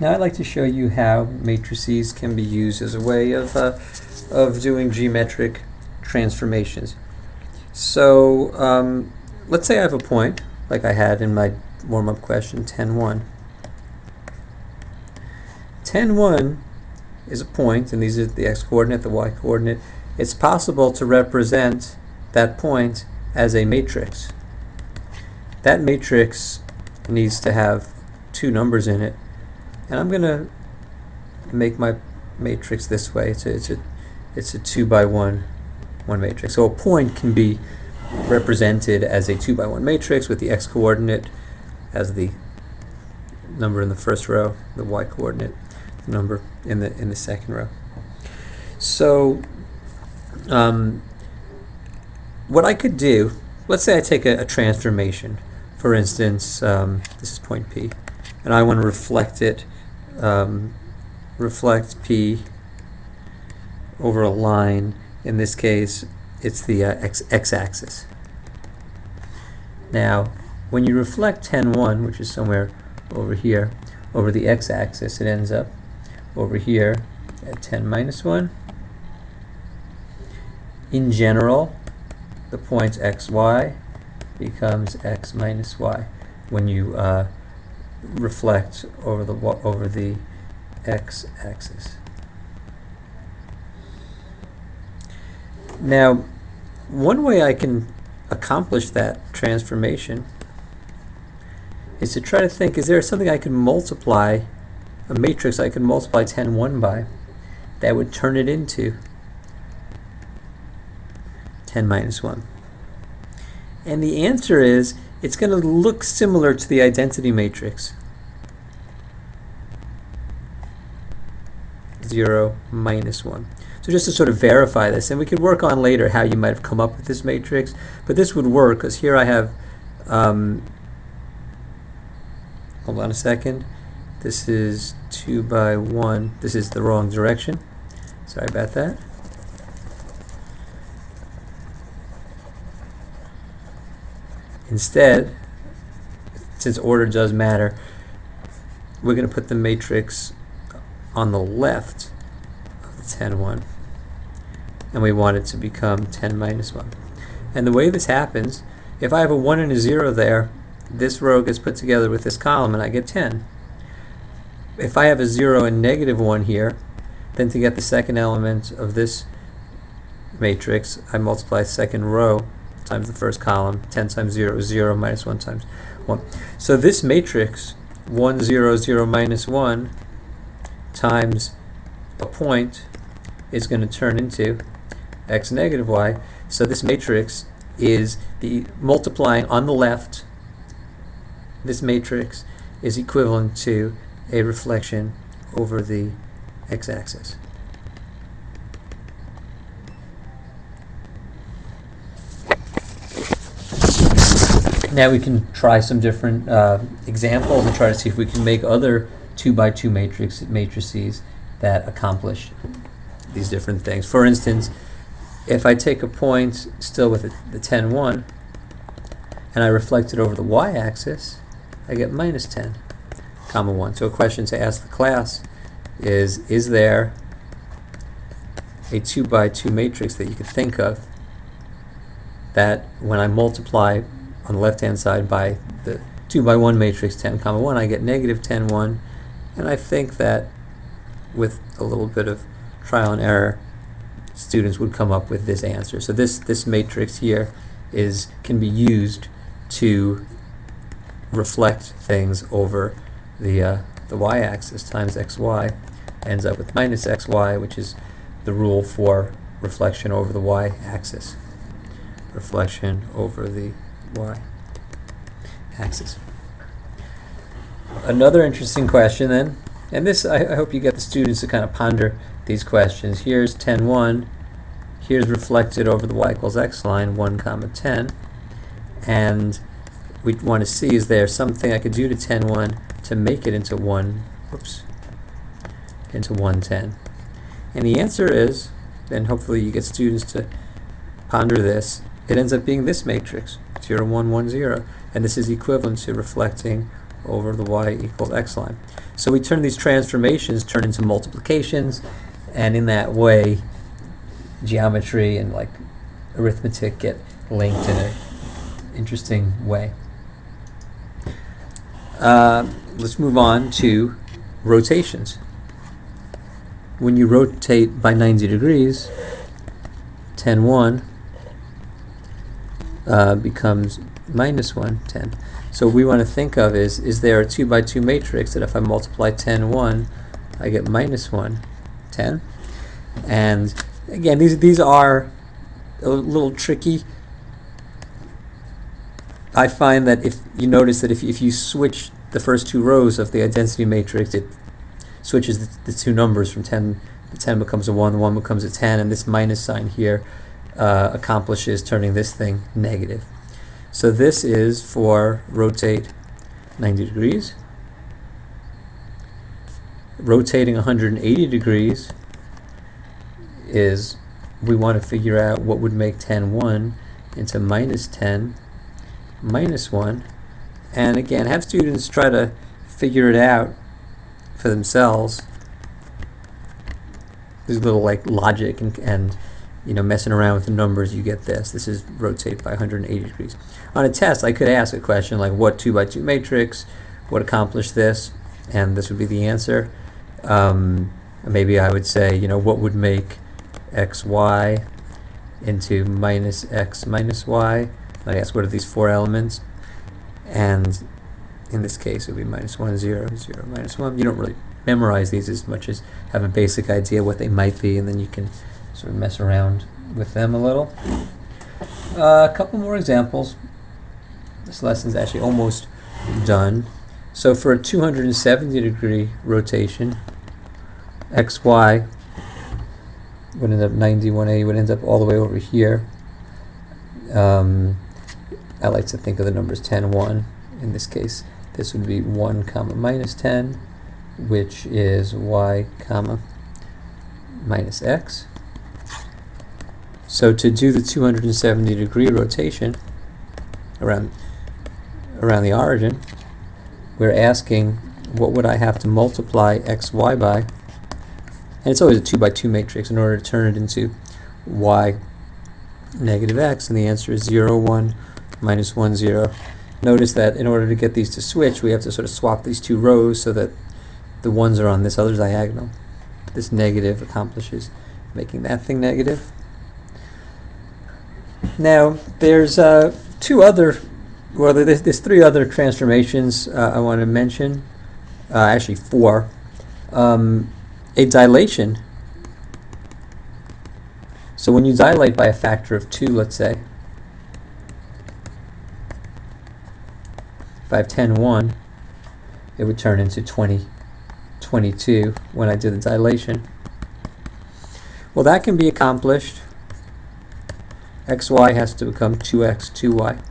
Now I'd like to show you how matrices can be used as a way of doing geometric transformations. So let's say I have a point, like I had in my warm-up question, 10, 1. 10, 1 is a point, and these are the x-coordinate, the y-coordinate. It's possible to represent that point as a matrix. That matrix needs to have two numbers in it, and I'm going to make my matrix this way. It's a 2 by 1 matrix. So a point can be represented as a 2 by 1 matrix with the x-coordinate as the number in the first row, the y-coordinate number in the second row. So what I could do, let's say I take a transformation. For instance, this is point P, and I want to reflect it, reflect P over a line. In this case, it's the x-axis. Now, when you reflect 10, 1, which is somewhere over here, over the x-axis, it ends up over here at 10 minus 1. In general, the point xy becomes x minus y when you reflect over the x-axis. Now, one way I can accomplish that transformation is to try to think, is there something I can multiply, a matrix I can multiply 10, 1 by that would turn it into 10 minus 1? And the answer is, it's going to look similar to the identity matrix. 0 minus 1. So just to sort of verify this, and we could work on later how you might have come up with this matrix, but this would work because here I have, hold on a second, this is 2 by 1, this is the wrong direction, sorry about that. Instead, since order does matter, we're going to put the matrix on the left of the 10, 1, and we want it to become 10 minus 1. And the way this happens, if I have a 1 and a 0 there, this row gets put together with this column and I get 10. If I have a 0 and negative 1 here, then to get the second element of this matrix, I multiply the second row times the first column. 10 times 0 is 0 minus 1 times 1. So this matrix, 1, 0, 0 minus 1 times a point is going to turn into x negative y. So this matrix is the multiplying on the left. This matrix is equivalent to a reflection over the x-axis. Now we can try some different examples and try to see if we can make other 2 by 2 matrices that accomplish these different things. For instance, if I take a point still with the 10, 1 and I reflect it over the y-axis, I get minus 10, comma 1. So a question to ask the class is there a 2 by 2 matrix that you could think of that when I multiply on the left-hand side by the 2 by 1 matrix 10, comma 1, I get negative 10, 1, and I think that with a little bit of trial and error, students would come up with this answer. So this matrix here can be used to reflect things over the y-axis times xy, ends up with minus xy, which is the rule for reflection over the y-axis. Reflection over the y-axis. Another interesting question then, and this I hope you get the students to kind of ponder these questions. Here's 10, 1, here's reflected over the y equals x line, 1 comma 10, and we want to see, is there something I could do to 10, 1 to make it into 110? And the answer is, and hopefully you get students to ponder this, it ends up being this matrix, 0, 1, 1, 0, and this is equivalent to reflecting over the y equals x line. So we turn these transformations turn into multiplications, and in that way geometry and like arithmetic get linked in an interesting way. Let's move on to rotations. When you rotate by 90 degrees, 10, 1 becomes minus 1, 10. So what we want to think of is there a 2 by 2 matrix that if I multiply 10, 1, I get minus 1, 10. And again, these are a little tricky. I find that if you notice that if you switch the first two rows of the identity matrix, it switches the two numbers from 10, the 10 becomes a 1, the 1 becomes a 10, and this minus sign here accomplishes turning this thing negative. So this is for rotate 90 degrees. Rotating 180 degrees is, we want to figure out what would make 10, 1 into minus 10, minus 1. And again, have students try to figure it out for themselves. There's a little like logic and you know, messing around with the numbers, you get this. This is rotate by 180 degrees. On a test, I could ask a question like, what 2 by 2 matrix would accomplish this? And this would be the answer. Maybe I would say, you know, what would make xy into minus x minus y? I ask, what are these four elements? And in this case, it would be minus 1, 0, 0, minus 1. You don't really memorize these as much as have a basic idea what they might be, and then you can sort of mess around with them a little. A couple more examples. This lesson's actually almost done. So for a 270 degree rotation, xy would end up 90, 180, would end up all the way over here. I like to think of the numbers 10, 1. In this case, this would be 1 comma minus 10, which is y comma minus x. So to do the 270 degree rotation around the origin, we're asking what would I have to multiply xy by, and it's always a 2 by 2 matrix in order to turn it into y negative x, and the answer is 0, 1, minus 1, 0. Notice that in order to get these to switch, we have to sort of swap these two rows so that the ones are on this other diagonal. This negative accomplishes making that thing negative. Now, there's there's three other transformations I want to mention. Actually, four. A dilation. So when you dilate by a factor of 2, let's say, if I have 10, 1, it would turn into 20, 22 when I do the dilation. Well, that can be accomplished. xy has to become 2x, 2y.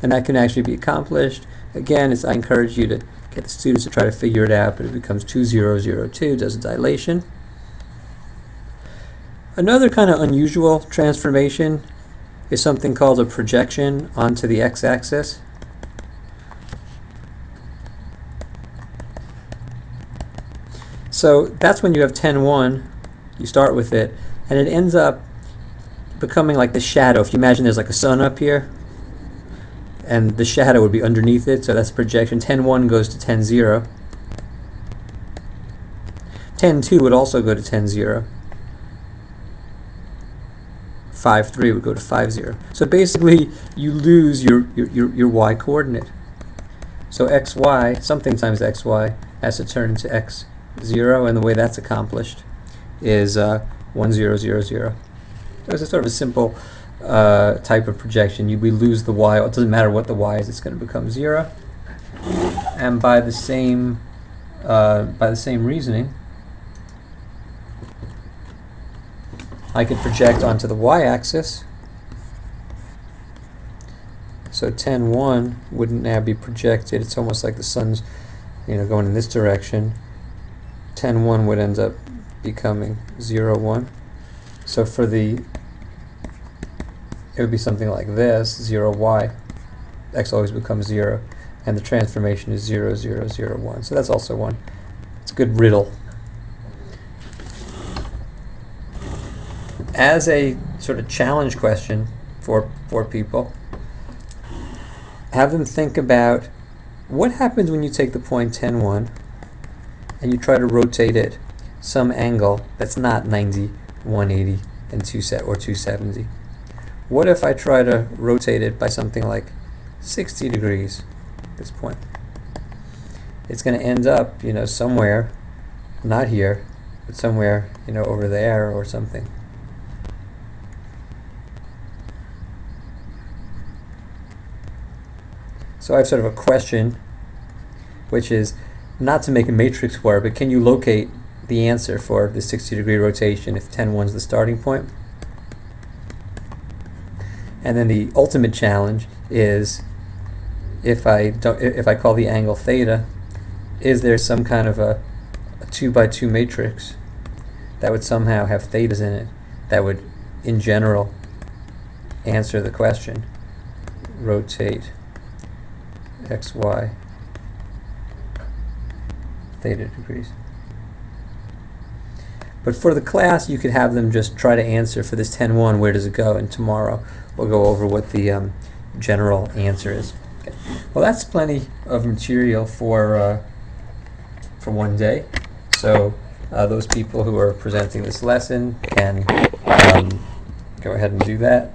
And that can actually be accomplished. Again, I encourage you to get the students to try to figure it out, but it becomes 2, 0, 0, 2, does a dilation. Another kind of unusual transformation is something called a projection onto the x-axis. So that's when you have 10, 1, you start with it, and it ends up becoming like the shadow. If you imagine there's like a sun up here, and the shadow would be underneath it, so that's a projection. 10, 1 goes to 10, 0. 10, 2 would also go to 10, 0. 5, 3 would go to 5, 0. So basically, you lose your y coordinate. So xy, something times xy, has to turn into x, 0, and the way that's accomplished is 1, 0, 0, 0. So it's a sort of a simple type of projection. We lose the y. It doesn't matter what the y is; it's going to become 0. And by the same reasoning, I could project onto the y-axis. So 10, 1 wouldn't now be projected. It's almost like the sun's, going in this direction. 10, 1 would end up becoming 0, 1. So it would be something like this, 0, y. x always becomes 0, and the transformation is 0, 0, 0, 1. So that's also 1. It's a good riddle. As a sort of challenge question for people, have them think about what happens when you take the point 10, 1 and you try to rotate it some angle that's not 90, 180, and 270. What if I try to rotate it by something like 60 degrees at this point? It's going to end up, somewhere, not here, but somewhere, over there or something. So I have sort of a question, which is not to make a matrix for it, but can you locate the answer for the 60-degree rotation if 10, 1 is the starting point? And then the ultimate challenge is, if I call the angle theta, is there some kind of a 2 by 2 matrix that would somehow have thetas in it that would, in general, answer the question, rotate xy theta degrees. But for the class, you could have them just try to answer for this 10, 1, where does it go? And tomorrow we'll go over what the general answer is. Okay. Well, that's plenty of material for one day. So those people who are presenting this lesson can go ahead and do that.